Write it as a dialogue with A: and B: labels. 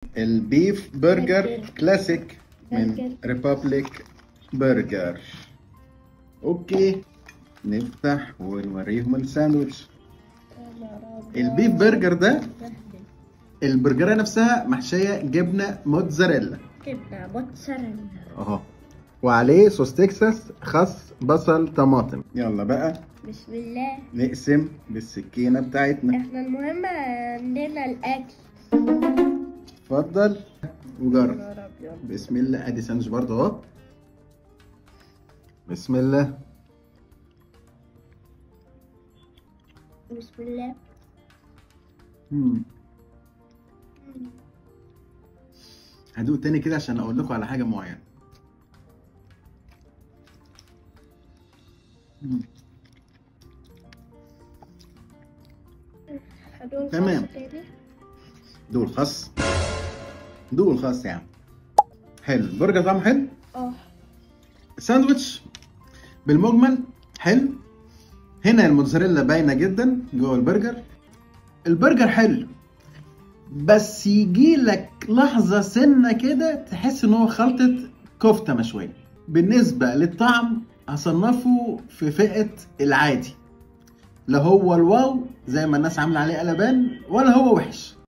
A: البيف برجر كلاسيك من ريبابليك برجر. اوكي، نفتح ونوريهم الساندوتش. البيف برجر ده البرجرة نفسها محشية جبنة موتزاريلا.
B: جبنة موتزاريلا
A: اهو، وعليه صوص تكساس، خس، بصل، طماطم. يلا بقى
B: بسم الله
A: نقسم بالسكينة بتاعتنا.
B: احنا المهم عندنا الاكل.
A: اتفضل وجرب.
B: نهار أبيض.
A: بسم الله. ادي ساندوتش برضه اهو. بسم الله.
B: بسم الله.
A: هدوق تاني كده عشان اقول لكم على حاجة معينة. تمام. دوق الخس، دوق الخس يعني حلو. البرجر طعمه حلو. الساندوتش بالمجمل حلو. هنا الموتزاريلا باينه جدا جوه البرجر. البرجر حلو، بس يجي لك لحظه سنه كده تحس ان هو خلطه كفته مشويه. بالنسبه للطعم هصنفه في فئه العادي، لا هو الواو زي ما الناس عامله عليه قلبان، ولا هو وحش.